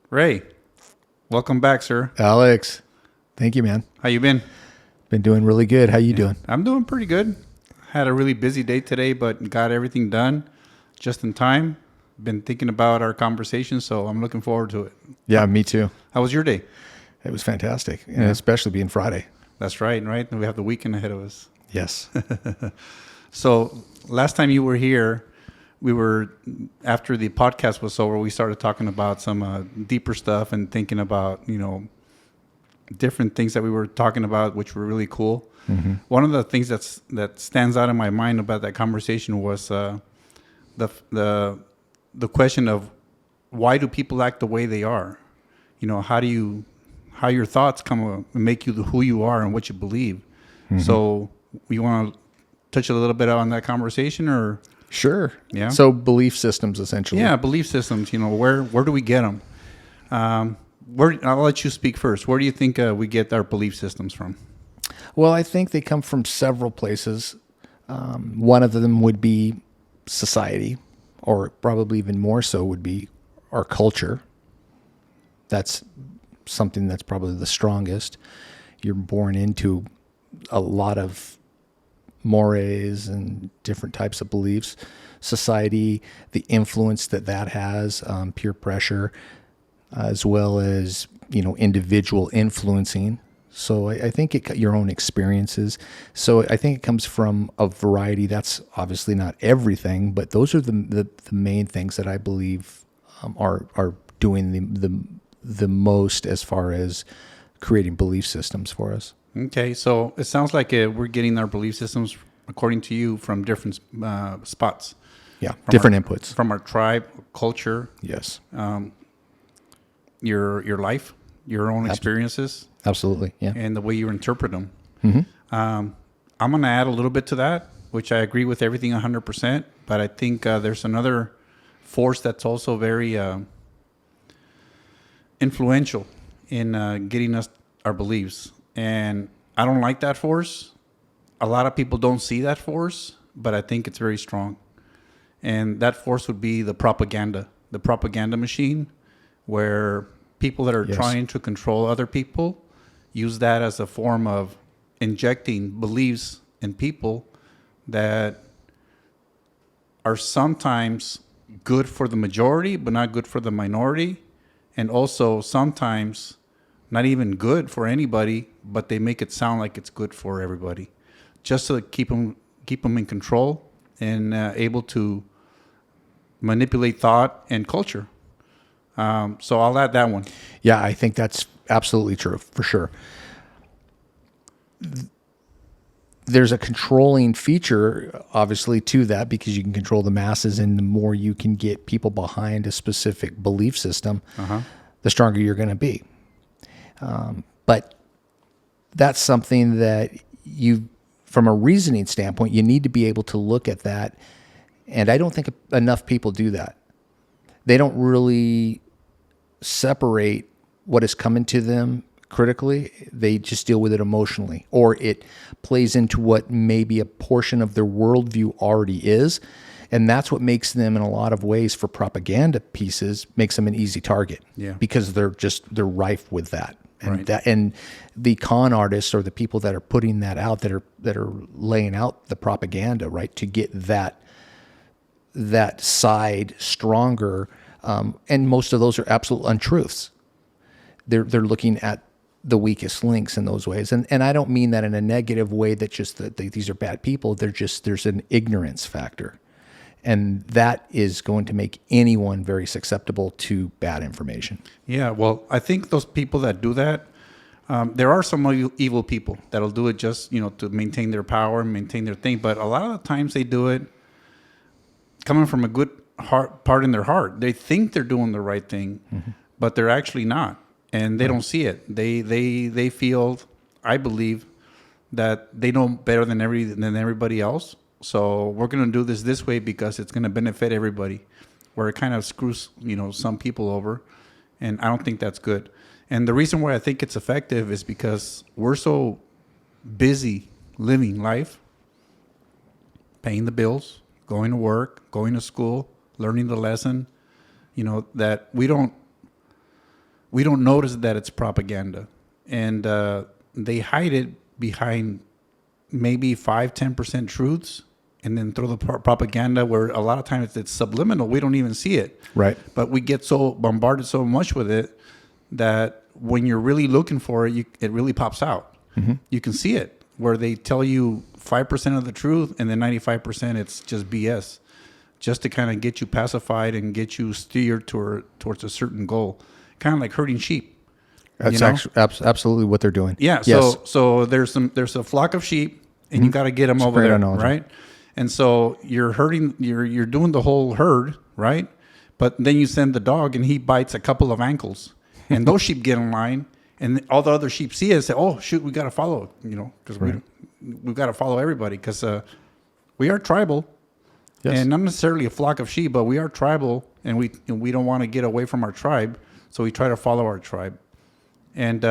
Ray, welcome back, sir. Alex, thank you, man. How you been? Been doing really good. How you doing? I'm doing pretty good. Had a really busy day today, but got everything done just in time. Been thinking about our conversation, so I'm looking forward to it. Yeah, me too. How was your day? It was fantastic, and especially being Friday. That's right. And we have the weekend ahead of us. Yes. So last time you were here, after the podcast was over, we started talking about some deeper stuff and thinking about, different things that we were talking about, which were really cool. Mm-hmm. One of the things that stands out in my mind about that conversation was the question of why do people act the way they are? How your thoughts come make you who you are and what you believe. Mm-hmm. So you want to touch a little bit on that conversation, or? Sure. Yeah. So belief systems, essentially. Yeah, belief systems. Where do we get them? I'll let you speak first. Where do you think we get our belief systems from? Well, I think they come from several places. One of them would be society, or probably even more so would be our culture. That's something that's probably the strongest. You're born into a lot of mores and different types of beliefs. Society, the influence that has, peer pressure, as well as individual influencing. So I think your own experiences. So I think it comes from a variety. That's obviously not everything, but those are the main things that I believe are doing the most as far as creating belief systems for us. Okay, so it sounds like we're getting our belief systems, according to you, from different spots. Yeah, different inputs. From our tribe, culture. Yes. Your life, your own experiences. Absolutely, yeah. And the way you interpret them. Mm-hmm. I'm going to add a little bit to that, which I agree with everything 100%, but I think there's another force that's also very influential in getting us our beliefs. And I don't like that force. A lot of people don't see that force, but I think it's very strong. And that force would be the propaganda machine, where people that are trying to control other people use that as a form of injecting beliefs in people that are sometimes good for the majority, but not good for the minority. And also sometimes not even good for anybody, but they make it sound like it's good for everybody, just to keep them in control and able to manipulate thought and culture. So I'll add that one. Yeah, I think that's absolutely true, for sure. There's a controlling feature, obviously, to that, because you can control the masses, and the more you can get people behind a specific belief system, the stronger you're going to be. But that's something that from a reasoning standpoint, you need to be able to look at that. And I don't think enough people do that. They don't really separate what is coming to them critically. They just deal with it emotionally, or it plays into what maybe a portion of their worldview already is. And that's what makes them, in a lot of ways, for propaganda pieces, makes them an easy target. Yeah. Because they're rife with that. And right. and the con artists, or the people that are putting that out, that are laying out the propaganda, right, to get that side stronger. And most of those are absolute untruths. They're looking at the weakest links in those ways. And I don't mean that in a negative way, that just that these are bad people. There's an ignorance factor. And that is going to make anyone very susceptible to bad information. Yeah, well, I think those people that do that, there are some evil people that'll do it just, to maintain their power and maintain their thing. But a lot of the times they do it coming from a good part in their heart. They think they're doing the right thing, but they're actually not. And they don't see it. They feel, I believe, that they know better than everybody else. So we're going to do this way because it's going to benefit everybody, where it kind of screws, some people over. And I don't think that's good. And the reason why I think it's effective is because we're so busy living life, paying the bills, going to work, going to school, learning the lesson, that we don't we don't notice that it's propaganda. And they hide it behind maybe 5-10% truths, and then throw the propaganda where a lot of times it's subliminal. We don't even see it. Right. But we get so bombarded so much with it that when you're really looking for it, it really pops out. Mm-hmm. You can see it where they tell you 5% of the truth, and then 95% it's just BS, just to kind of get you pacified and get you steered towards a certain goal, kind of like herding sheep. That's absolutely what they're doing. Yeah. Yes. So there's a flock of sheep, and you got to get them over there, right? And so you're herding, you're doing the whole herd, right? But then you send the dog, and he bites a couple of ankles, and those sheep get in line, and all the other sheep see it and say, "Oh shoot, we got to follow," because we've got to follow everybody, because we are tribal, and not necessarily a flock of sheep, but we are tribal, and we don't want to get away from our tribe, so we try to follow our tribe. And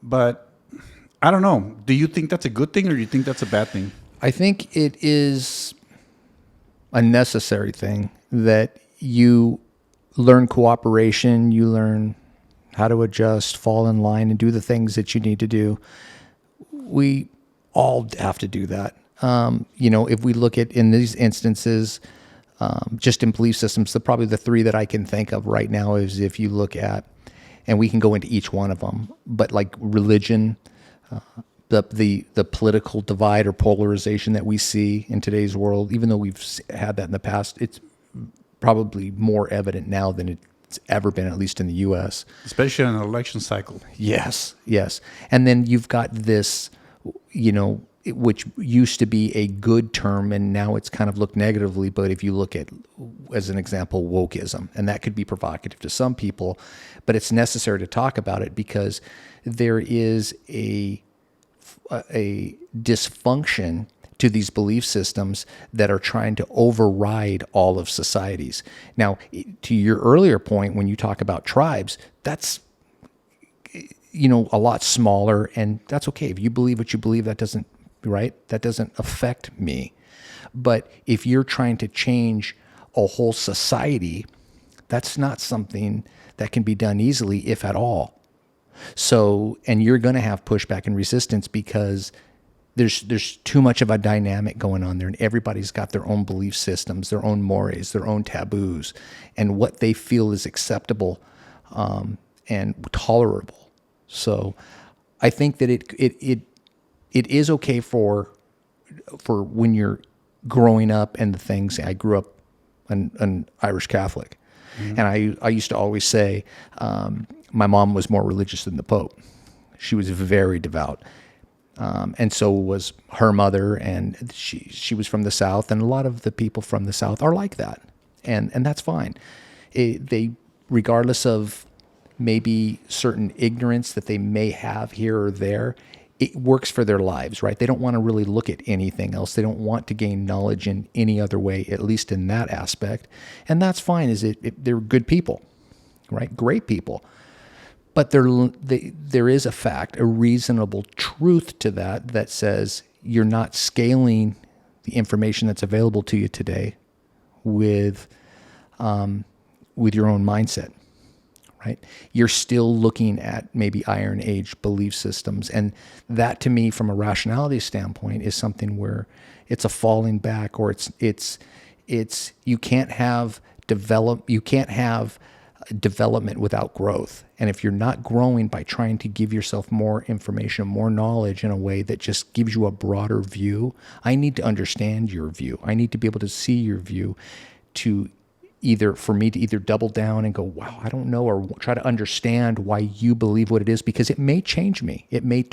but I don't know. Do you think that's a good thing, or do you think that's a bad thing? I think it is a necessary thing that you learn cooperation, you learn how to adjust, fall in line, and do the things that you need to do. We all have to do that. If we look at, in these instances, just in belief systems, probably the three that I can think of right now is, if you look at, and we can go into each one of them, but like religion, the political divide or polarization that we see in today's world, even though we've had that in the past, it's probably more evident now than it's ever been, at least in the U.S. Especially in an election cycle. Yes. And then you've got this, which used to be a good term, and now it's kind of looked negatively. But if you look at, as an example, woke-ism, and that could be provocative to some people, but it's necessary to talk about it because there is a dysfunction to these belief systems that are trying to override all of societies. Now, to your earlier point, when you talk about tribes, that's a lot smaller, and that's okay. If you believe what you believe, that doesn't affect me. But if you're trying to change a whole society, that's not something that can be done easily, if at all. So, and you're going to have pushback and resistance because there's too much of a dynamic going on there, and everybody's got their own belief systems, their own mores, their own taboos, and what they feel is acceptable and tolerable. So, I think that it is okay for when you're growing up and the things. I grew up an Irish Catholic, and I used to always say my mom was more religious than the Pope. She was very devout. And so was her mother, and she was from the South, and a lot of the people from the South are like that, and that's fine. They, regardless of maybe certain ignorance that they may have here or there, it works for their lives, right? They don't want to really look at anything else. They don't want to gain knowledge in any other way, at least in that aspect, and that's fine. They're good people, right? Great people. But there is a reasonable truth to that says you're not scaling the information that's available to you today with your own mindset, right? You're still looking at maybe Iron Age belief systems, and that, to me, from a rationality standpoint, is something where it's a falling back, or it's you can't have development without growth. And if you're not growing by trying to give yourself more information, more knowledge in a way that just gives you a broader view, I need to understand your view. I need to be able to see your view for me to either double down and go, wow, I don't know, or try to understand why you believe what it is, because it may change me. It may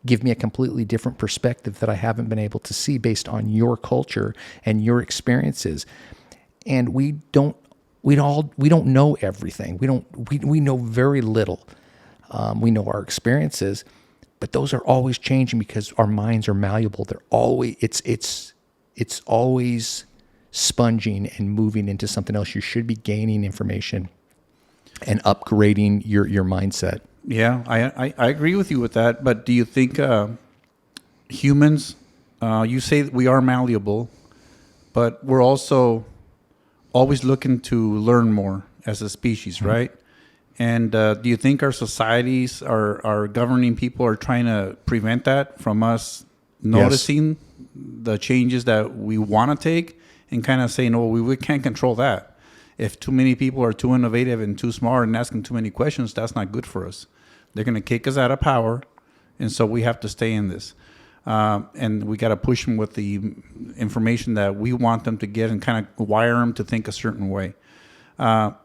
give me a completely different perspective that I haven't been able to see based on your culture and your experiences. And we don't know everything. We know very little. We know our experiences, but those are always changing because our minds are malleable. They're always it's always sponging and moving into something else. You should be gaining information and upgrading your mindset. Yeah, I agree with you with that. But do you think humans? You say that we are malleable, but we're also always looking to learn more as a species, right? And do you think our societies, our governing people are trying to prevent that from us noticing the changes that we want to take and kind of saying, oh, we can't control that. If too many people are too innovative and too smart and asking too many questions, that's not good for us. They're going to kick us out of power. And so we have to stay in this. And we got to push them with the information that we want them to get and kind of wire them to think a certain way. Do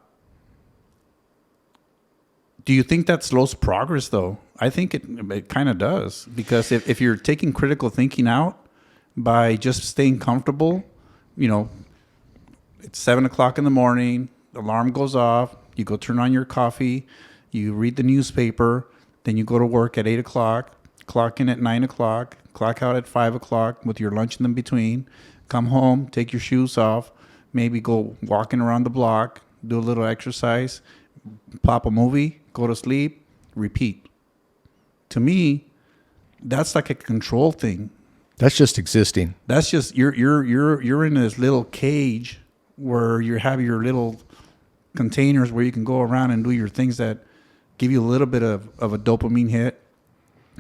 you think that slows progress, though? I think it kind of does. Because if you're taking critical thinking out by just staying comfortable, it's 7 o'clock in the morning, the alarm goes off, you go turn on your coffee, you read the newspaper, then you go to work at 8 o'clock, clock in at 9 o'clock, clock out at 5 o'clock with your lunch in between, come home, take your shoes off, maybe go walking around the block, do a little exercise, pop a movie, go to sleep, repeat. To me, that's like a control thing. That's just existing. That's just you're in this little cage where you have your little containers where you can go around and do your things that give you a little bit of a dopamine hit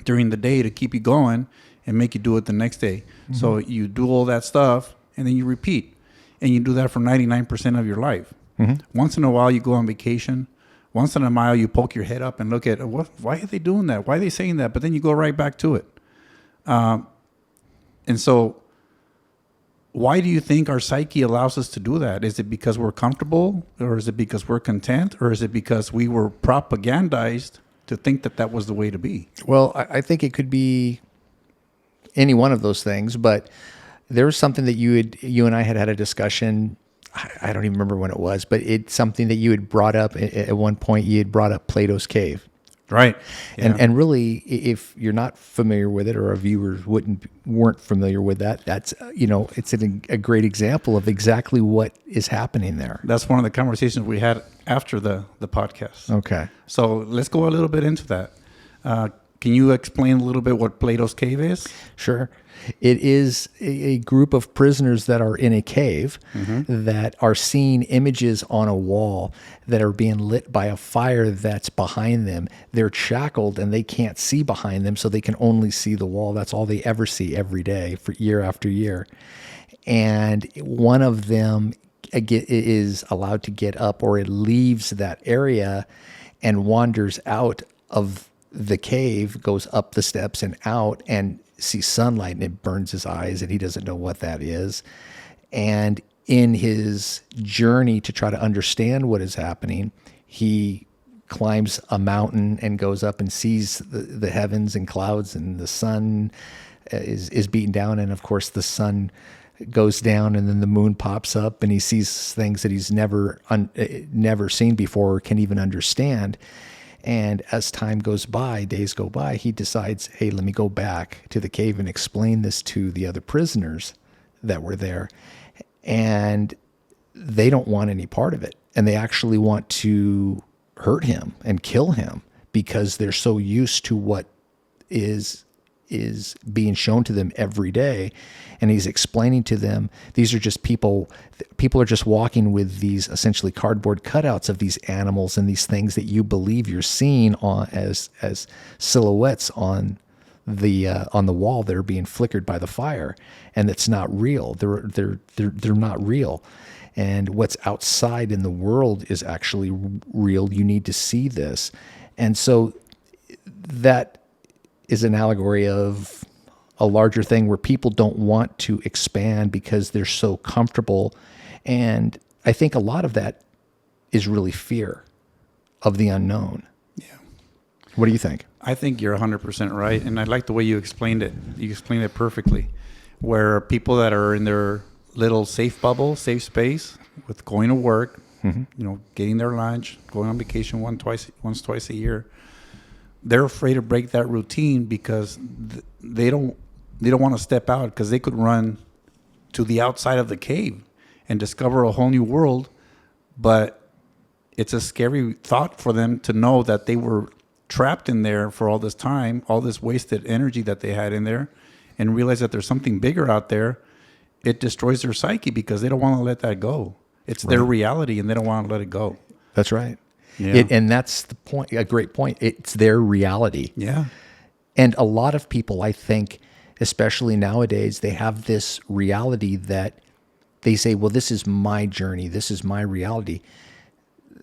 during the day to keep you going and make you do it the next day. Mm-hmm. So you do all that stuff and then you repeat. And you do that for 99% of your life. Mm-hmm. Once in a while you go on vacation. Once in a while you poke your head up and look at, why are they doing that? Why are they saying that? But then you go right back to it. And so why do you think our psyche allows us to do that? Is it because we're comfortable, or is it because we're content, or is it because we were propagandized to think that was the way to be? Well, I think it could be any one of those things, but there was something that you and I had a discussion. I don't even remember when it was, but it's something that you had brought up at one point. You had brought up Plato's cave. Right. Yeah. And really, if you're not familiar with it, or our viewers weren't familiar with that, that's, it's a great example of exactly what is happening there. That's one of the conversations we had after the podcast. Okay. So let's go a little bit into that. Can you explain a little bit what Plato's cave is? Sure. It is a group of prisoners that are in a cave, mm-hmm. that are seeing images on a wall that are being lit by a fire that's behind them. They're shackled and they can't see behind them, so they can only see the wall. That's all they ever see every day for year after year. And one of them is allowed to get up, or it leaves that area and wanders out of the cave, goes up the steps and out, and sees sunlight, and it burns his eyes, and he doesn't know what that is. And in his journey to try to understand what is happening, he climbs a mountain and goes up and sees the heavens and clouds, and the sun is beaten down, and of course the sun goes down, and then the moon pops up, and he sees things that he's never seen before or can even understand. And as time goes by, days go by, he decides, hey, let me go back to the cave and explain this to the other prisoners that were there. And they don't want any part of it. And they actually want to hurt him and kill him because they're so used to what is being shown to them every day. And he's explaining to them, these are just people are just walking with these essentially cardboard cutouts of these animals and these things that you believe you're seeing on as silhouettes on the wall that are being flickered by the fire, and it's not real. They're not real. And what's outside in the world is actually real. You need to see this. And so that is an allegory of a larger thing where people don't want to expand because they're so comfortable. And I think a lot of that is really fear of the unknown. Yeah. What do you think? I think you're 100% right. And I like the way you explained it. You explained it perfectly. Where people that are in their little safe bubble, safe space, with going to work, mm-hmm. Getting their lunch, going on vacation once, twice a year, they're afraid to break that routine because they don't want to step out, because they could run to the outside of the cave and discover a whole new world. But it's a scary thought for them to know that they were trapped in there for all this time, all this wasted energy that they had in there, and realize that there's something bigger out there. It destroys their psyche because they don't want to let that go. It's their reality, and they don't want to let it go. That's right. Yeah. And that's the point, a great point. It's their reality. Yeah. And a lot of people, I think, especially nowadays, they have this reality that they say, well, this is my journey. This is my reality.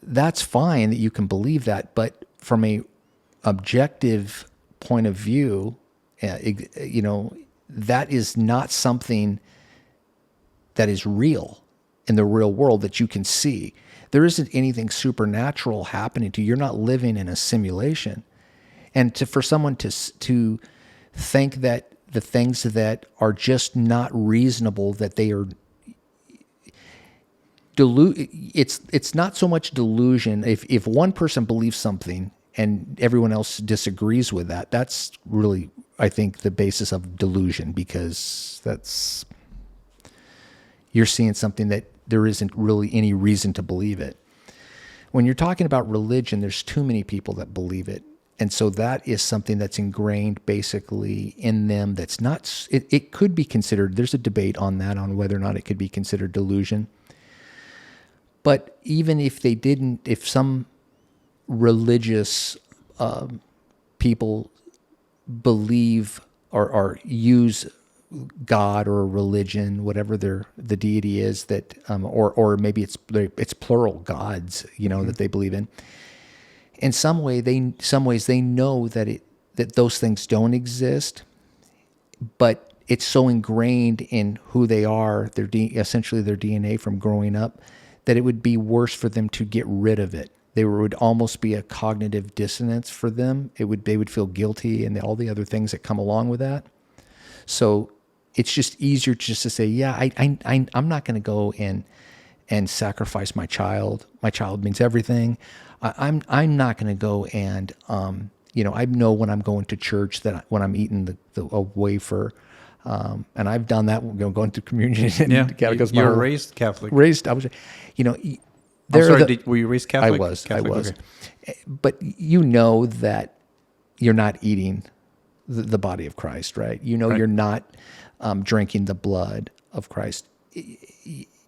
That's fine that you can believe that. But from a objective point of view, that is not something that is real in the real world that you can see. There isn't anything supernatural happening to you. You're not living in a simulation. And for someone to think that the things that are just not reasonable, that they are it's not so much delusion. If one person believes something and everyone else disagrees with that, that's really, I think, the basis of delusion, because you're seeing something that there isn't really any reason to believe it. When you're talking about religion, there's too many people that believe it. And so that is something that's ingrained basically in them. That's not, it could be considered, there's a debate on that, on whether or not it could be considered delusion. But even if they didn't, if some religious people believe or use God or religion, whatever the deity is, that or maybe it's plural gods, that they believe in. In some ways they know that those things don't exist, but it's so ingrained in who they are, essentially their DNA from growing up, that it would be worse for them to get rid of it. There would almost be a cognitive dissonance for them. They would feel guilty and all the other things that come along with that. So it's just easier just to say, yeah, I'm not going to go and sacrifice my child. My child means everything. I'm not going to go and I know when I'm going to church that when I'm eating a wafer, and I've done that, going through communion. And you were raised Catholic. I was, I'm sorry, were you raised Catholic? I was. Okay. But you know that you're not eating the body of Christ, right? Right. You're not drinking the blood of Christ.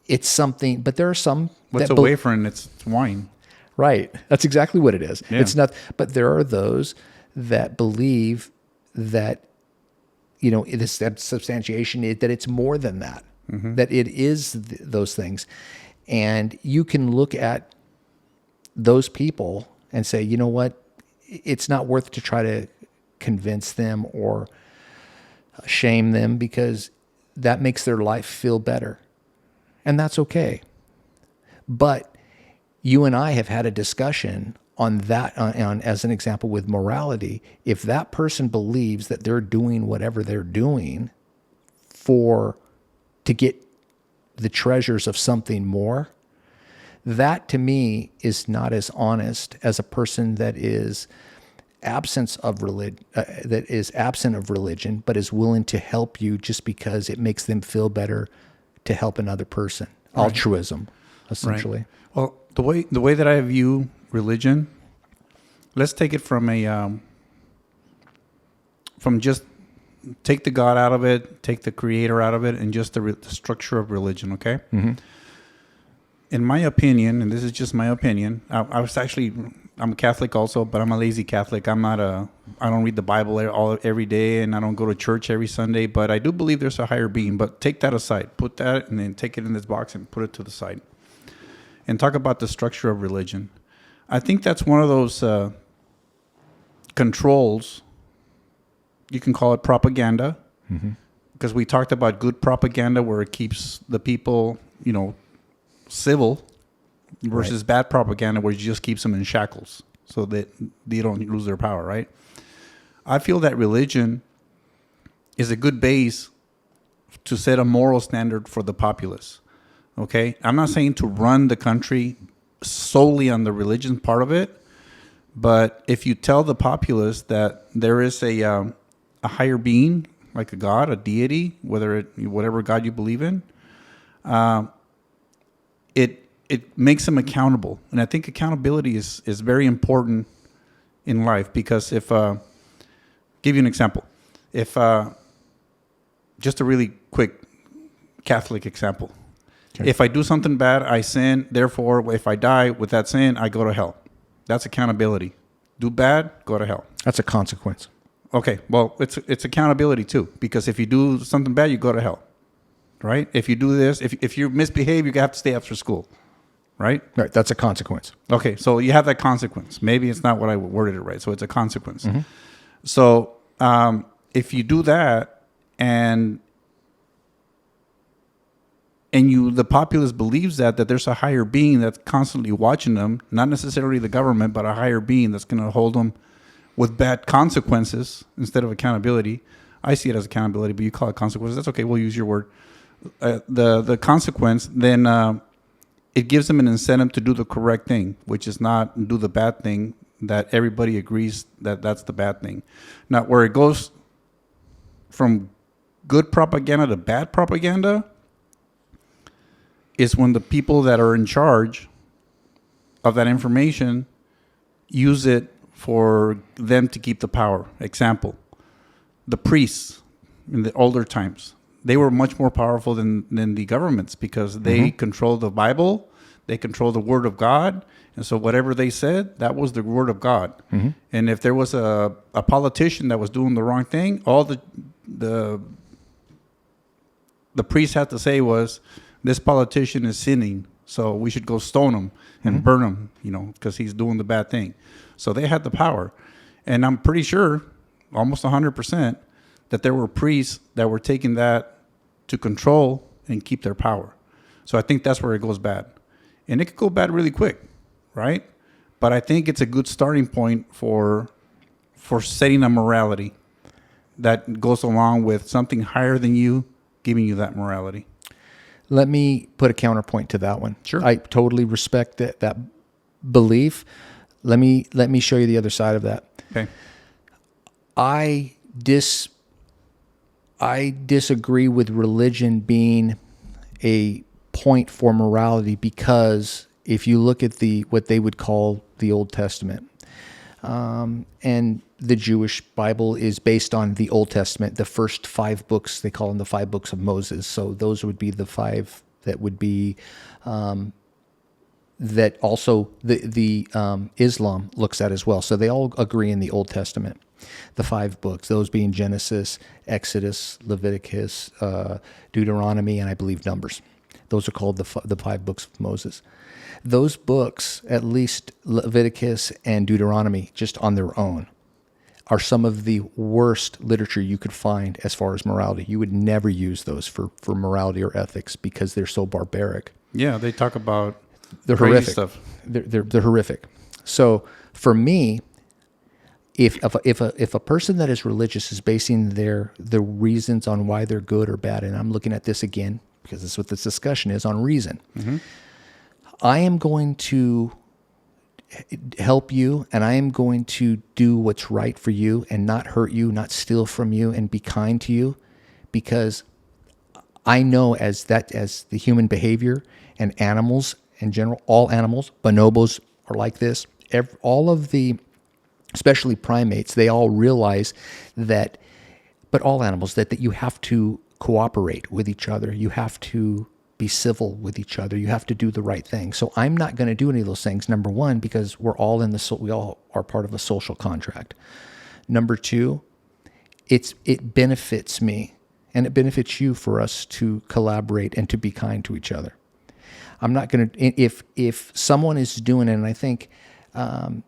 It's something, but there are some. What's a wafer and it's wine? Right. That's exactly what it is. Yeah. It's not, but there are those that believe that, this substantiation, that it's more than that, that it is those things. And you can look at those people and say, you know what, it's not worth to try to convince them or shame them, because that makes their life feel better. And that's okay. But you and I have had a discussion on that, on as an example with morality. If that person believes that they're doing whatever they're doing to get the treasures of something more, that to me is not as honest as a person that is absent of religion, but is willing to help you just because it makes them feel better to help another person. Right. Altruism, essentially. Right. Well, the way that I view religion, let's take it from just take the God out of it, take the creator out of it, and just the structure of religion, okay? Mm-hmm. In my opinion, and this is just my opinion, I'm a Catholic also, but I'm a lazy Catholic. I don't read the Bible every day, and I don't go to church every Sunday, but I do believe there's a higher being. But take that aside. Put that and then take it in this box and put it to the side. And talk about the structure of religion. I think that's one of those controls. You can call it propaganda, because we talked about good propaganda where it keeps the people, civil, versus bad propaganda where it just keeps them in shackles so that they don't lose their power, right? I feel that religion is a good base to set a moral standard for the populace. Okay, I'm not saying to run the country solely on the religion part of it, but if you tell the populace that there is a higher being, like a God, a deity, whatever God you believe in, it makes them accountable, and I think accountability is very important in life, because if give you an example, if just a really quick Catholic example. Okay. If I do something bad, I sin. Therefore, if I die with that sin, I go to hell. That's accountability. Do bad, go to hell. That's a consequence. Okay, well, it's accountability too, because if you do something bad, you go to hell, right? If you do this, if you misbehave, you have to stay after school, right? Right. That's a consequence. Okay, so you have that consequence. Maybe it's not what I worded it right, so it's a consequence. So if you do that, and the populace believes that there's a higher being that's constantly watching them, not necessarily the government, but a higher being that's going to hold them with bad consequences instead of accountability. I see it as accountability, but you call it consequences. That's okay. We'll use your word. The consequence, then it gives them an incentive to do the correct thing, which is not do the bad thing that everybody agrees that that's the bad thing. Now, where it goes from good propaganda to bad propaganda is when the people that are in charge of that information use it for them to keep the power. Example, the priests in the older times, they were much more powerful than the governments because they controlled the Bible, they controlled the Word of God, and so whatever they said, that was the Word of God. And if there was a politician that was doing the wrong thing, all the priest had to say was, this politician is sinning, so we should go stone him and burn him, because he's doing the bad thing. So they had the power. And I'm pretty sure, almost 100%, that there were priests that were taking that to control and keep their power. So I think that's where it goes bad. And it could go bad really quick, right? But I think it's a good starting point for setting a morality that goes along with something higher than you giving you that morality. Let me put a counterpoint to that one. Sure. I totally respect that belief. Let me show you the other side of that. Okay. I disagree with religion being a point for morality because if you look at what they would call the Old Testament, and the Jewish Bible is based on the Old Testament, the first 5 books, they call them the 5 books of Moses. So those would be the 5 that would be, that also the Islam looks at as well. So they all agree in the Old Testament, the 5 books, those being Genesis, Exodus, Leviticus, Deuteronomy, and I believe Numbers. Those are called the 5 books of Moses. Those books, at least Leviticus and Deuteronomy, just on their own, are some of the worst literature you could find as far as morality. You would never use those for morality or ethics because they're so barbaric. Yeah, they talk about they're crazy horrific stuff. They're horrific. So for me, if a person that is religious is basing the reasons on why they're good or bad, and I'm looking at this again because this is what this discussion is on reason. I am going to help you, and I am going to do what's right for you and not hurt you, not steal from you, and be kind to you, because I know as the human behavior and animals in general, all animals, bonobos are like this. All of the, especially primates, they all realize that, but all animals, that you have to cooperate with each other. You have to be civil with each other. You have to do the right thing. So I'm not going to do any of those things. Number one, because we all are part of a social contract. Number two, it benefits me and it benefits you for us to collaborate and to be kind to each other. I'm not going to, if someone is doing it, and I think Penn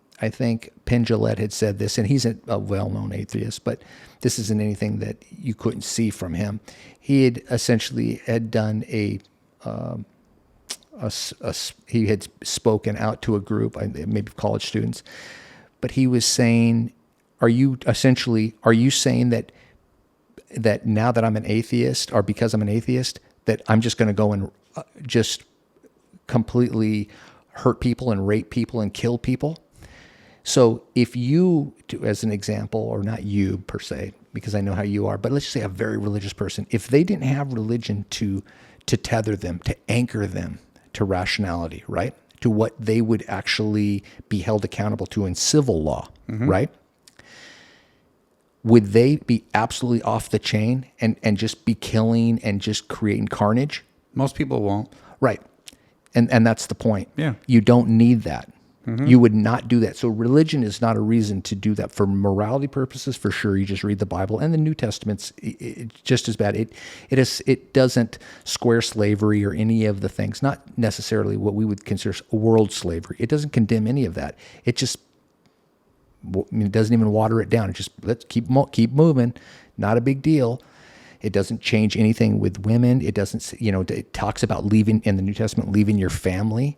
Jillette had said this, and he's a well-known atheist, but this isn't anything that you couldn't see from him. He had essentially done he had spoken out to a group, maybe college students, but he was saying, are you saying that now that I'm an atheist, or because I'm an atheist, that I'm just going to go and just completely hurt people and rape people and kill people? So if you, as an example, or not you per se, because I know how you are, but let's just say a very religious person, if they didn't have religion to tether them, to anchor them to rationality, right? To what they would actually be held accountable to in civil law, right? Would they be absolutely off the chain and just be killing and just creating carnage? Most people won't. Right. And that's the point. Yeah. You don't need that. You would not do that. So religion is not a reason to do that. For morality purposes, for sure, you just read the Bible, and the New Testament's just as bad. It doesn't square slavery or any of the things, not necessarily what we would consider world slavery. It doesn't condemn any of that. It just, it doesn't even water it down. It just, let's keep moving. Not a big deal. It doesn't change anything with women. It doesn't, it talks about leaving in the New Testament, leaving your family.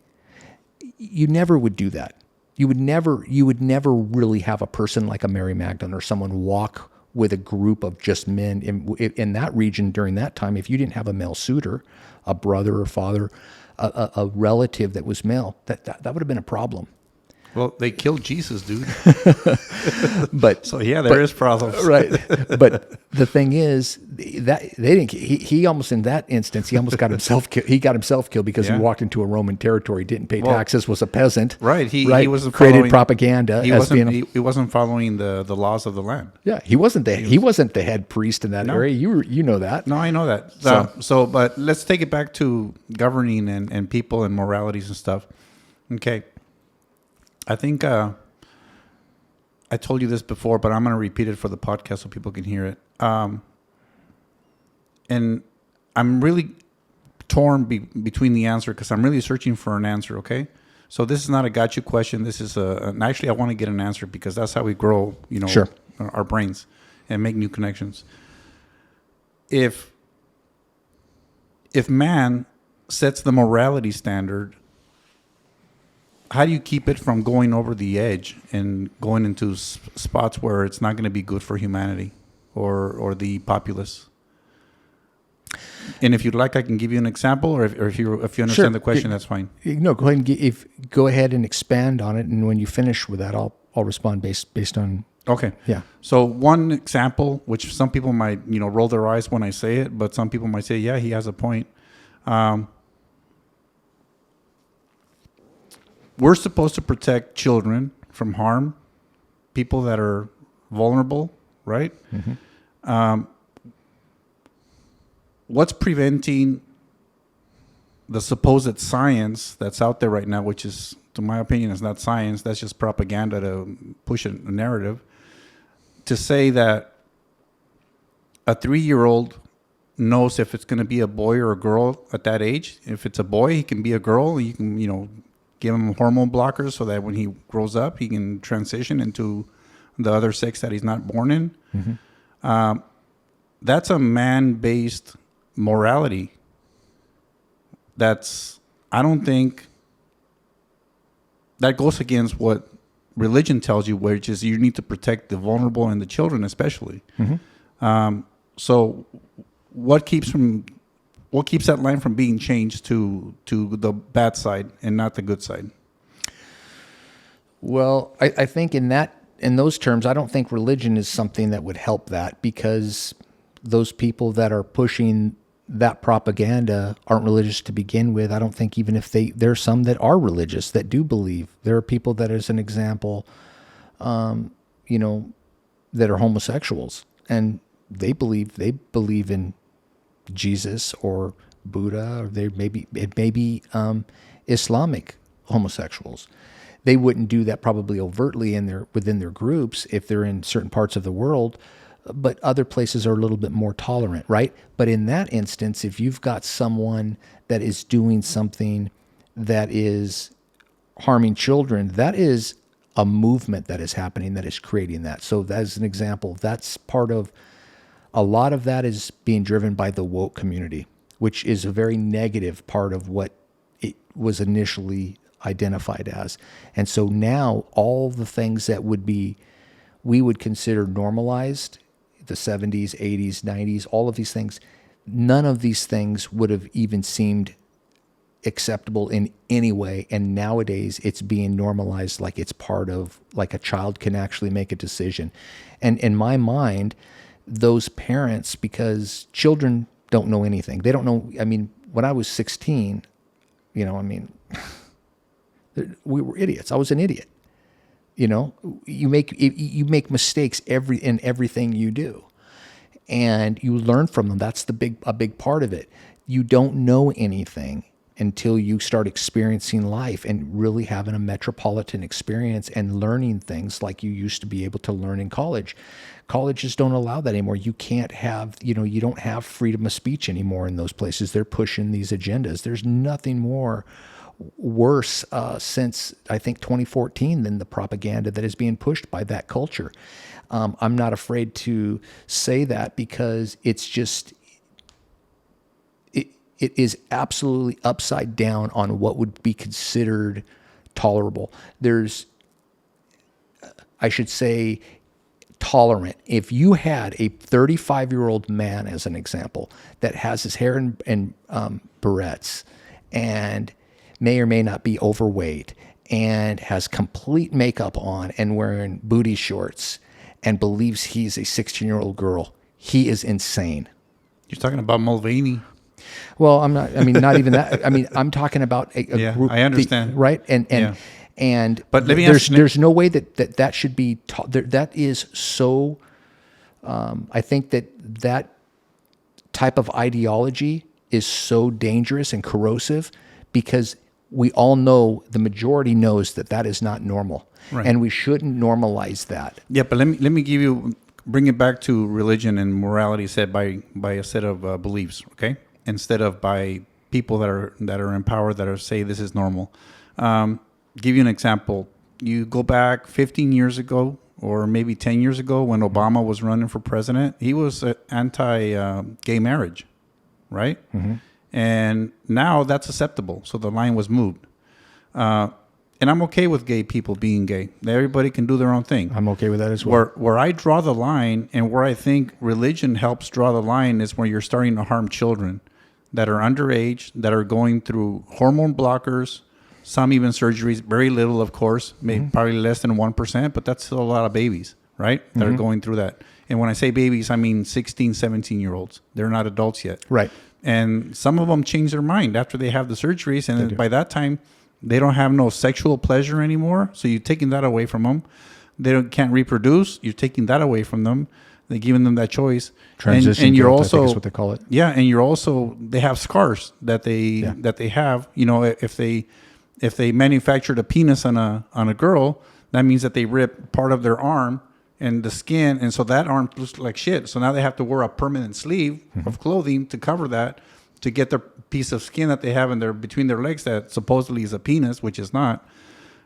You never would do that. You would never really have a person like a Mary Magdalene or someone walk with a group of just men in that region during that time. If you didn't have a male suitor, a brother or father, a relative that was male, that would have been a problem. Well, they killed Jesus, dude. But so yeah, there is problems, right? But the thing is that they didn't. He almost, in that instance, he almost got himself killed. He got himself killed because he walked into a Roman territory, didn't pay taxes, was a peasant. Right. He wasn't created following, propaganda. He wasn't following the laws of the land. Yeah, he wasn't the head priest in that area. You know that. No, I know that. But let's take it back to governing and people and moralities and stuff. Okay. I think I told you this before, but I'm going to repeat it for the podcast so people can hear it. And I'm really torn between the answer because I'm really searching for an answer, okay? So this is not a got you question. This is actually I want to get an answer because that's how we grow, Sure. our brains and make new connections. If man sets the morality standard, how do you keep it from going over the edge and going into spots where it's not going to be good for humanity or the populace? And if you'd like, I can give you an example, or if you understand Sure. the question, that's fine. No, go ahead and go ahead and expand on it, and when you finish with that, I'll respond based on. Okay. Yeah. So one example, which some people might roll their eyes when I say it, but some people might say, yeah, he has a point. We're supposed to protect children from harm, people that are vulnerable, right? Mm-hmm. What's preventing the supposed science that's out there right now, which is, to my opinion, is not science, that's just propaganda to push a narrative, to say that a 3-year-old knows if it's going to be a boy or a girl at that age. If it's a boy, he can be a girl. You can, give him hormone blockers so that when he grows up, he can transition into the other sex that he's not born in. Mm-hmm. That's a man-based morality. I don't think that goes against what religion tells you, which is you need to protect the vulnerable and the children especially. Mm-hmm. So what keeps that line from being changed to the bad side and not the good side? Well, I think in those terms, I don't think religion is something that would help that, because those people that are pushing that propaganda aren't religious to begin with. I don't think even if there are some that are religious that do believe. There are people that, as an example, that are homosexuals, and they believe in Jesus or Buddha, or it may be Islamic homosexuals. They wouldn't do that probably overtly within their groups if they're in certain parts of the world, but other places are a little bit more tolerant, right? But in that instance, if you've got someone that is doing something that is harming children, that is a movement that is happening that is creating that. So as an example, that's part of, a lot of that is being driven by the woke community, which is a very negative part of what it was initially identified as. And so now all the things that we would consider normalized, the 70s, 80s, 90s, all of these things, none of these things would have even seemed acceptable in any way. And nowadays it's being normalized like it's part of, like a child can actually make a decision. And in my mind, those parents, because children don't know anything. They don't know. I mean, when I was 16, we were idiots. I was an idiot. You make mistakes in everything you do, and you learn from them. That's a big part of it. You don't know anything, until you start experiencing life and really having a metropolitan experience and learning things like you used to be able to learn in college. Colleges don't allow that anymore. You can't have, you don't have freedom of speech anymore in those places. They're pushing these agendas. There's nothing more worse since, I think, 2014 than the propaganda that is being pushed by that culture. I'm not afraid to say that because it's just, it is absolutely upside down on what would be considered tolerable. There's, I should say, tolerant. If you had a 35-year-old man, as an example, that has his hair in barrettes and may or may not be overweight and has complete makeup on and wearing booty shorts and believes he's a 16-year-old girl, he is insane. You're talking about Mulvaney. Well, not even that. I'm talking about a group. I understand. Right? And but let me there's no way that should be taught. That is so, I think that type of ideology is so dangerous and corrosive because we all know, the majority knows that is not normal. Right. And we shouldn't normalize that. Yeah, but let me bring it back to religion and morality set by a set of beliefs, okay? Instead of by people that are in power that are say this is normal. Give you an example. You go back 15 years ago or maybe 10 years ago when Obama was running for president, he was anti-gay marriage, right? Mm-hmm. And now that's acceptable. So the line was moved. And I'm okay with gay people being gay. Everybody can do their own thing. I'm okay with that as well. Where I draw the line and where I think religion helps draw the line is where you're starting to harm children that are underage, that are going through hormone blockers, some even surgeries, very little, of course, maybe probably less than 1%, but that's still a lot of babies, right, that are going through that. And when I say babies, I mean 16, 17-year-olds. They're not adults yet. Right. And some of them change their mind after they have the surgeries, and by that time, they don't have no sexual pleasure anymore. So you're taking that away from them. They can't reproduce. You're taking that away from them. They're giving them that choice. Transition and you're guilt, also, I think is what they call it. Yeah, and you're also, they have scars that they have. If they manufactured a penis on a girl, that means that they ripped part of their arm and the skin, and so that arm looks like shit. So now they have to wear a permanent sleeve of clothing to cover that, to get their piece of skin that they have between their legs that supposedly is a penis, which is not,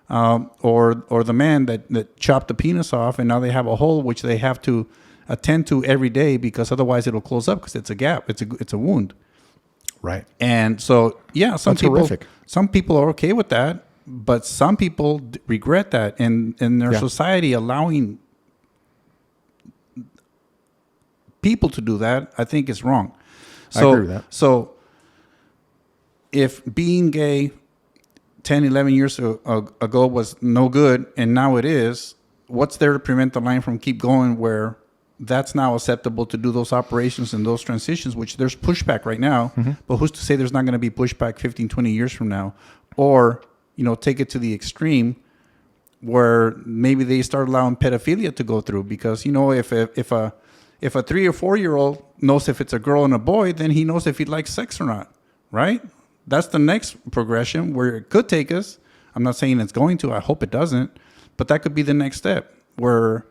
or the man that chopped the penis off, and now they have a hole which they have to attend to every day because otherwise it'll close up because it's a gap, it's a wound. Right. And so some people horrific. Some people are okay with that, but some people regret that, and in their society allowing people to do that, I think is wrong. So, I agree with that. So if being gay 10, 11 years ago was no good and now it is, what's there to prevent the line from keep going where that's now acceptable to do those operations and those transitions, which there's pushback right now, but who's to say there's not going to be pushback 15, 20 years from now? Or, take it to the extreme where maybe they start allowing pedophilia to go through because, if a 3 or 4-year-old knows if it's a girl and a boy, then he knows if he likes sex or not, right? That's the next progression where it could take us. I'm not saying it's going to. I hope it doesn't. But that could be the next step where...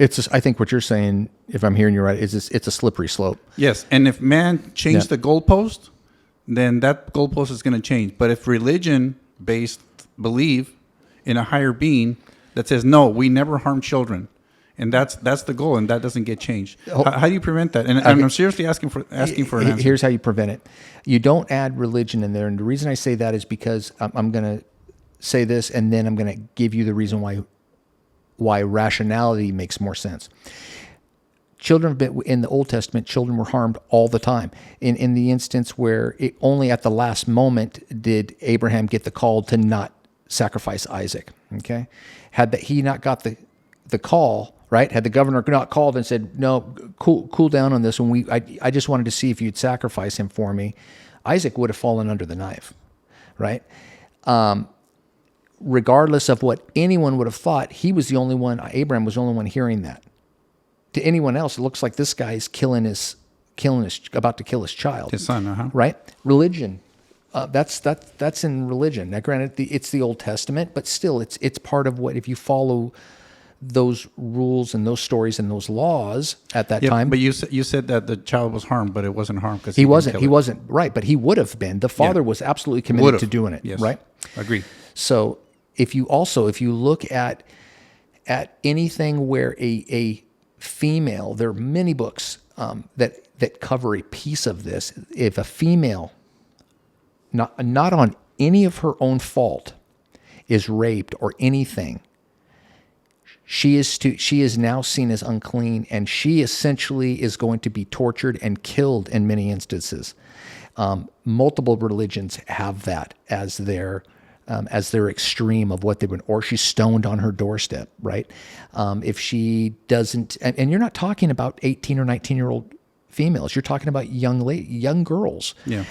I think what you're saying, if I'm hearing you right, is it's a slippery slope. Yes. And if man changed the goalpost, then that goalpost is going to change. But if religion-based believe in a higher being that says, no, we never harm children, and that's the goal, and that doesn't get changed. How do you prevent that? And I'm seriously asking for an answer. Here's how you prevent it. You don't add religion in there, and the reason I say that is because I'm going to say this, and then I'm going to give you the reason why rationality makes more sense. Children in the Old Testament, children were harmed all the time. In the instance where only at the last moment did Abraham get the call to not sacrifice Isaac. Okay, had he not got the call. Right? Had the governor not called and said, no, cool down on this one. I just wanted to see if you'd sacrifice him for me. Isaac would have fallen under the knife. Right? Regardless of what anyone would have thought, Abraham was the only one hearing that. To anyone else, it looks like this guy is about to kill his child. His son, Right? Religion That's in religion. Now, granted, it's the Old Testament, but still, it's part of what, if you follow those rules and those stories and those laws at that time. But you said that the child was harmed, but it wasn't harmed because he wasn't right, but he would have been. The father was absolutely committed to doing it. Yes. Right. Agree. So if you look at anything where a female, there are many books that cover a piece of this. If a female, not on any of her own fault, is raped or anything, she is now seen as unclean, and she essentially is going to be tortured and killed in many instances. Multiple religions have that as their extreme of what they've been, or she's stoned on her doorstep, right? If she doesn't, and you're not talking about 18 or 19-year-old females, you're talking about young girls. Yeah.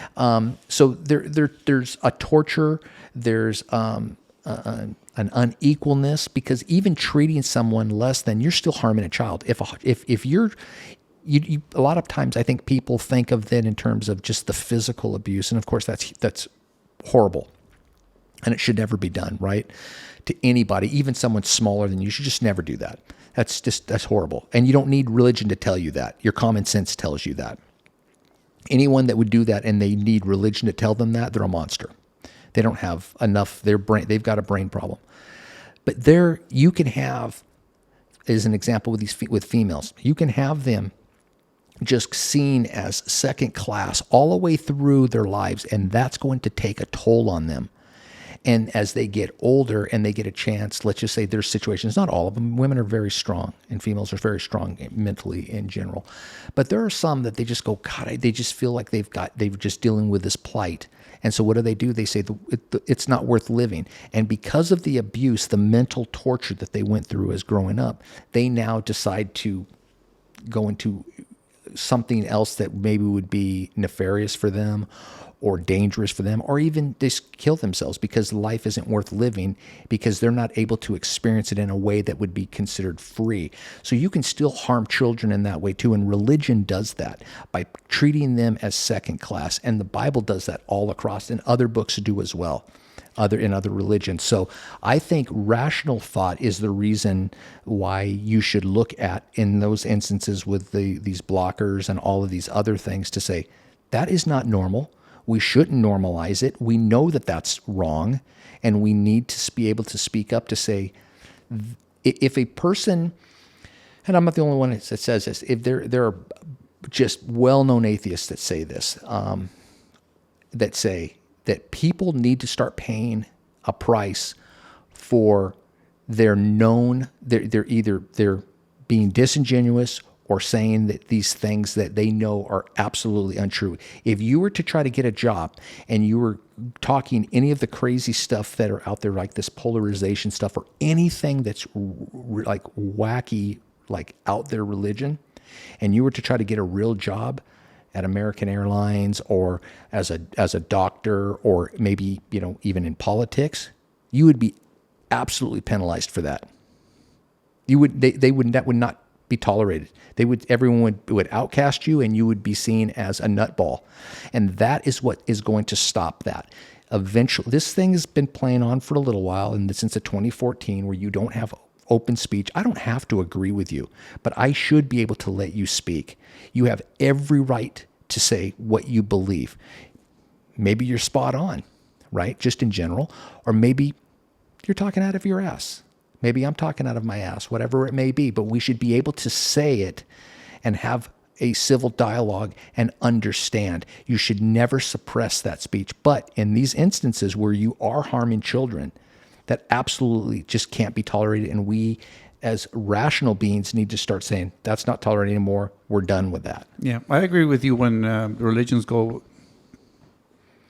So there's a torture, there's an unequalness, because even treating someone less than, you're still harming a child. If you're, a lot of times I think people think of that in terms of just the physical abuse, and of course that's horrible, and it should never be done, right? To anybody, even someone smaller than you, should just never do that. That's horrible, and you don't need religion to tell you that. Your common sense tells you that. Anyone that would do that and they need religion to tell them that, they're a monster. They don't have enough. They've got a brain problem. But you can have, as an example with females, you can have them just seen as second class all the way through their lives, and that's going to take a toll on them. And as they get older and they get a chance, let's just say there's situations, not all of them, women are very strong and females are very strong mentally in general. But there are some that they just go, God, they just feel like they're just dealing with this plight. And so what do? They say it's not worth living. And because of the abuse, the mental torture that they went through as growing up, they now decide to go into something else that maybe would be nefarious for them or dangerous for them, or even just kill themselves because life isn't worth living because they're not able to experience it in a way that would be considered free. So you can still harm children in that way too, and religion does that by treating them as second class, and the Bible does that all across, and other books do as well, in other religions. So I think rational thought is the reason why you should look at, in those instances with these blockers and all of these other things, to say, that is not normal. We shouldn't normalize it. We know that that's wrong, and we need to be able to speak up to say, if a person, and I'm not the only one that says this, if there are just well-known atheists that say this, that say that people need to start paying a price for they're being disingenuous or saying that these things that they know are absolutely untrue. If you were to try to get a job and you were talking any of the crazy stuff that are out there, like this polarization stuff or anything that's like wacky, like out there religion, and you were to try to get a real job at American Airlines or as a doctor, or maybe, even in politics, you would be absolutely penalized for that. That would not be tolerated. Everyone would outcast you, and you would be seen as a nutball. And that is what is going to stop that. Eventually, this thing has been playing on for a little while, and since 2014, where you don't have open speech. I don't have to agree with you, but I should be able to let you speak. You have every right to say what you believe. Maybe you're spot on, right? Just in general, or maybe you're talking out of your ass. Maybe I'm talking out of my ass, whatever it may be, but we should be able to say it and have a civil dialogue and understand. You should never suppress that speech. But in these instances where you are harming children, that absolutely just can't be tolerated. And we, as rational beings, need to start saying, that's not tolerated anymore. We're done with that. Yeah, I agree with you when religions go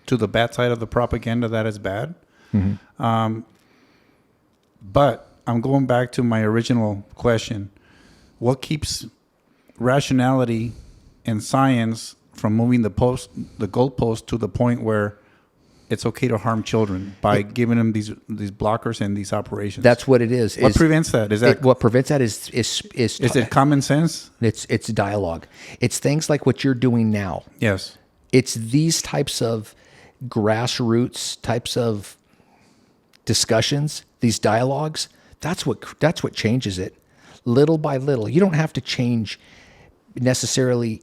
to the bad side of the propaganda, that is bad. Mm-hmm. But I'm going back to my original question. What keeps rationality and science from moving the goalpost to the point where it's okay to harm children by giving them these blockers and these operations? That's what it is. What prevents that? What prevents that is it common sense? It's dialogue. It's things like what you're doing now. Yes. It's these types of grassroots types of discussions, these dialogues, that's what changes it little by little. You don't have to change necessarily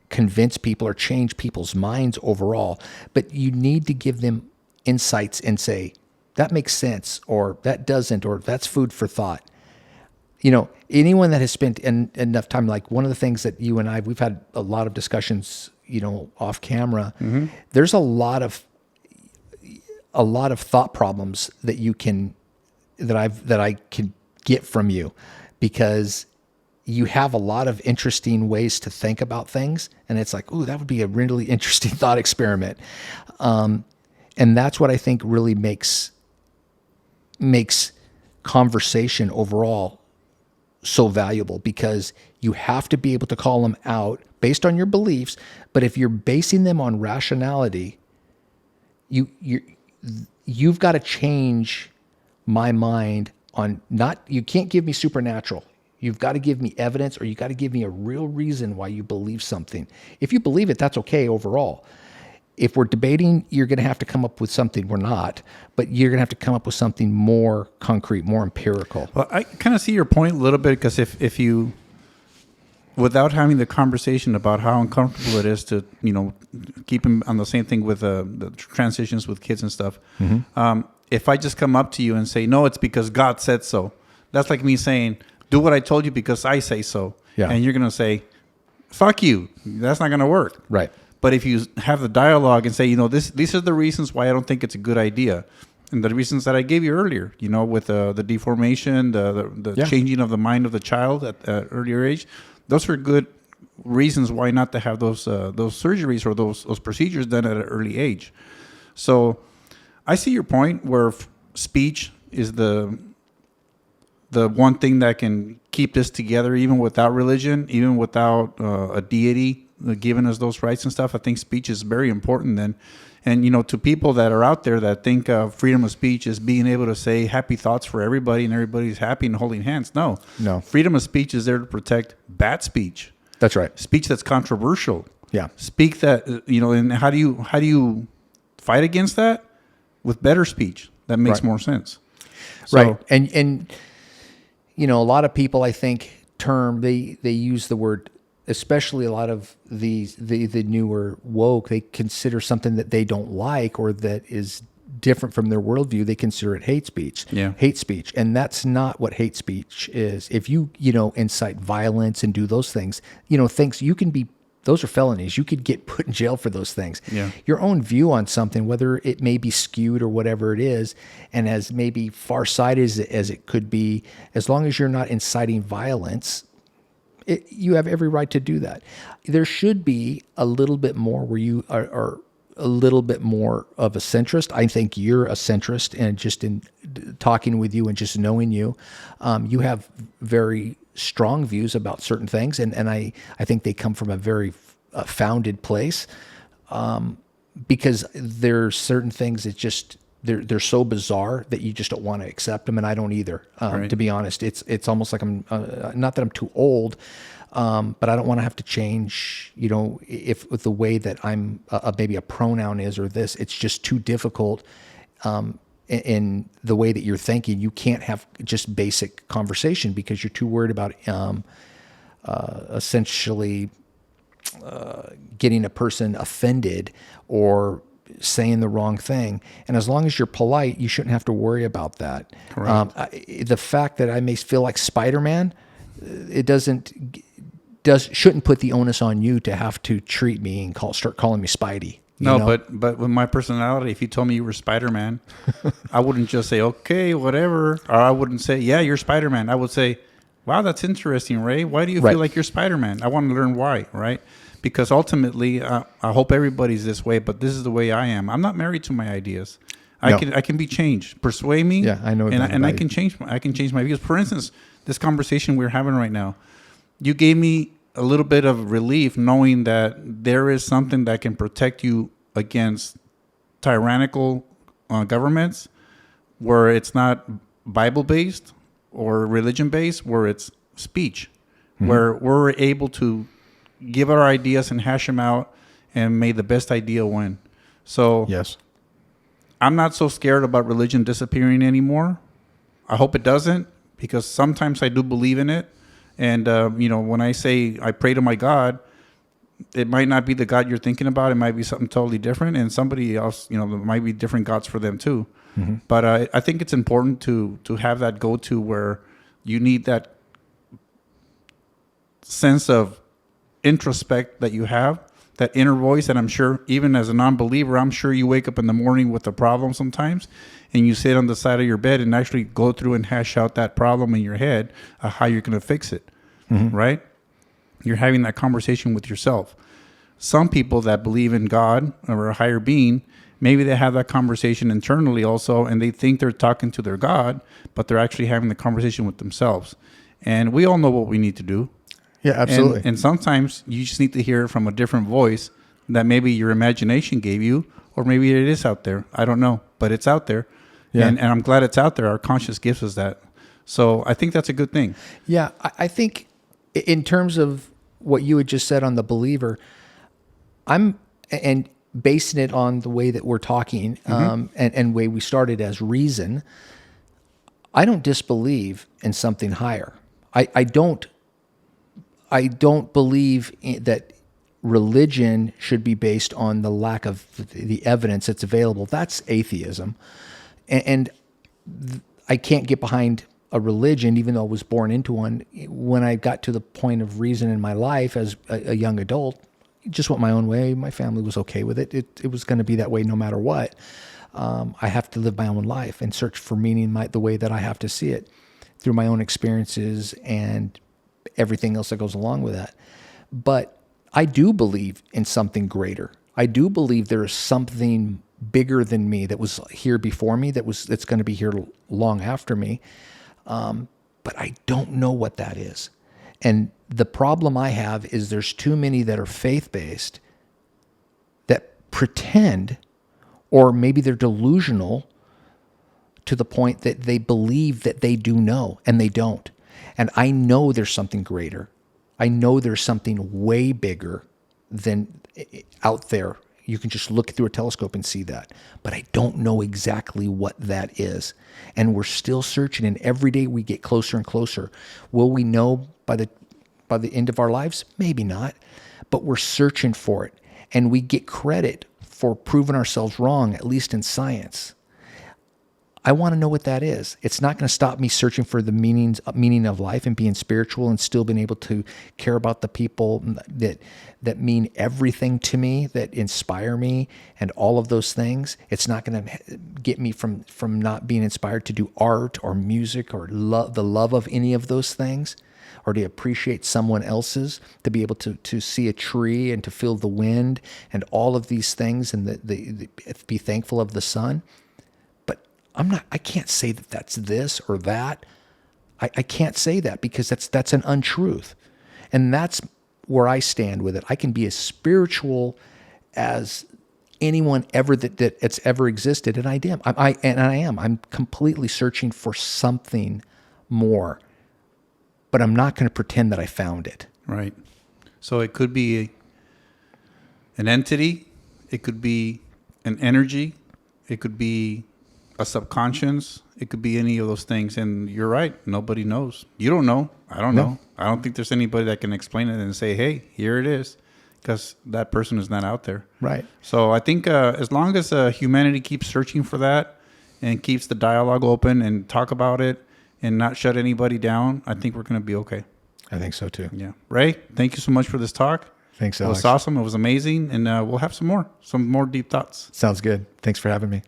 convince people or change people's minds overall, but you need to give them insights and say, that makes sense, or that doesn't, or that's food for thought. Anyone that has spent enough time, like one of the things that you and we've had a lot of discussions, off camera, there's a lot of thought problems that I can get from you, because you have a lot of interesting ways to think about things. And it's like, ooh, that would be a really interesting thought experiment. And that's what I think really makes conversation overall so valuable, because you have to be able to call them out based on your beliefs. But if you're basing them on rationality, you've got to change my mind on you can't give me supernatural. You've got to give me evidence, or you got to give me a real reason why you believe something. If you believe it, that's okay overall. If we're debating, you're going to have to come up with something. We're not, but you're going to have to come up with something more concrete, more empirical. Well, I kind of see your point a little bit, because if you, without having the conversation about how uncomfortable it is to, keep them on the same thing with the transitions with kids and stuff. If I just come up to you and say, no, it's because God said so. That's like me saying, do what I told you because I say so. Yeah. And you're going to say, fuck you. That's not going to work. Right. But if you have the dialogue and say, these are the reasons why I don't think it's a good idea, and the reasons that I gave you earlier, with the deformation, the changing of the mind of the child at an earlier age, those are good reasons why not to have those surgeries or those procedures done at an early age. So I see your point, where speech is the one thing that can keep this together, even without religion, even without a deity giving us those rights and stuff. I think speech is very important then. And, to people that are out there that think freedom of speech is being able to say happy thoughts for everybody and everybody's happy and holding hands. No. Freedom of speech is there to protect bad speech. That's right. Speech that's controversial. Yeah. Speak that, and how do you fight against that? With better speech. That makes more sense. So, right. And a lot of people, I think, they use the word, especially a lot of the newer woke, they consider something that they don't like or that is different from their worldview, they consider it hate speech. Yeah. Hate speech. And that's not what hate speech is. If you, incite violence and do those things, those are felonies. You could get put in jail for those things. Yeah. Your own view on something, whether it may be skewed or whatever it is, and as maybe far-sighted as it could be, as long as you're not inciting violence, you have every right to do that. There should be a little bit more where you are a little bit more of a centrist. I think you're a centrist, and just in talking with you and just knowing you, you have very strong views about certain things, and I think they come from a very founded place, because there's certain things that just they're so bizarre that you just don't want to accept them, and I don't either. Right. To be honest, it's almost like I'm not that I'm too old, but I don't want to have to change. If with the way that I'm maybe a pronoun is or this, it's just too difficult. In the way that you're thinking, you can't have just basic conversation because you're too worried about essentially getting a person offended or saying the wrong thing. And as long as you're polite, you shouldn't have to worry about that. The fact that I may feel like Spider-Man, it shouldn't put the onus on you to have to treat me and start calling me Spidey. But with my personality, if you told me you were Spider-Man, I wouldn't just say, okay, whatever. Or I wouldn't say, yeah, you're Spider-Man. I would say, wow, that's interesting, Ray. Why do you feel like you're Spider-Man? I want to learn why, right? Because ultimately, I hope everybody's this way, but this is the way I am. I'm not married to my ideas. I can be changed. Persuade me. Yeah, I know. And I can change my views. For instance, this conversation we're having right now, you gave me a little bit of relief knowing that there is something that can protect you against tyrannical governments, where it's not Bible-based or religion-based, where it's speech, where we're able to give our ideas and hash them out and may the best idea win. So Yes. I'm not so scared about religion disappearing anymore. I hope it doesn't, because sometimes I do believe in it. And, when I say I pray to my God, it might not be the God you're thinking about. It might be something totally different. And somebody else, there might be different gods for them too. Mm-hmm. But I think it's important to have that go-to where you need that sense of introspect that you have, that inner voice. And I'm sure even as a non-believer, I'm sure you wake up in the morning with a problem sometimes, and you sit on the side of your bed and actually go through and hash out that problem in your head, how you're going to fix it, right? You're having that conversation with yourself. Some people that believe in God or a higher being, maybe they have that conversation internally also, and they think they're talking to their God, but they're actually having the conversation with themselves. And we all know what we need to do. Yeah, absolutely. And sometimes you just need to hear it from a different voice that maybe your imagination gave you, or maybe it is out there. I don't know, but it's out there. Yeah. And I'm glad it's out there. Our conscience gives us that. So I think that's a good thing. Yeah, I think in terms of what you had just said on the believer, and basing it on the way that we're talking, and way we started as reason, I don't disbelieve in something higher. I don't believe that religion should be based on the lack of the evidence that's available. That's atheism. And I can't get behind a religion, even though I was born into one. When I got to the point of reason in my life as a young adult, just went my own way. My family was okay with it. It was going to be that way no matter what. I have to live my own life and search for meaning the way that I have to see it through my own experiences and everything else that goes along with that. But I do believe in something greater. I do believe there is something bigger than me that was here before me, that's going to be here long after me. But I don't know what that is. And the problem I have is there's too many that are faith-based that pretend, or maybe they're delusional to the point that they believe that they do know, and they don't. And I know there's something greater. I know there's something way bigger than out there. You can just look through a telescope and see that. But I don't know exactly what that is. And we're still searching, and every day we get closer and closer. Will we know by the end of our lives? Maybe not. But we're searching for it. And we get credit for proving ourselves wrong, at least in science. I want to know what that is. It's not going to stop me searching for the meaning of life and being spiritual and still being able to care about the people that mean everything to me, that inspire me, and all of those things. It's not going to get me from not being inspired to do art or music or the love of any of those things, or to appreciate someone else's, to be able to see a tree and to feel the wind and all of these things, and be thankful of the sun. I can't say that that's this or that. I can't say that, because that's an untruth. And that's where I stand with it. I can be as spiritual as anyone ever that's ever existed, and I am. I'm completely searching for something more. But I'm not going to pretend that I found it. Right. So it could be an entity, it could be an energy, it could be a subconscious, it could be any of those things. And you're right, nobody knows. You don't know. I don't know. I don't think there's anybody that can explain it and say, hey, here it is, because that person is not out there. Right. So I think as long as humanity keeps searching for that and keeps the dialogue open and talk about it and not shut anybody down, I think we're going to be okay. I think so too. Yeah. Ray, thank you so much for this talk. Thanks, Alex. It was awesome. It was amazing. And we'll have some more deep thoughts. Sounds good. Thanks for having me.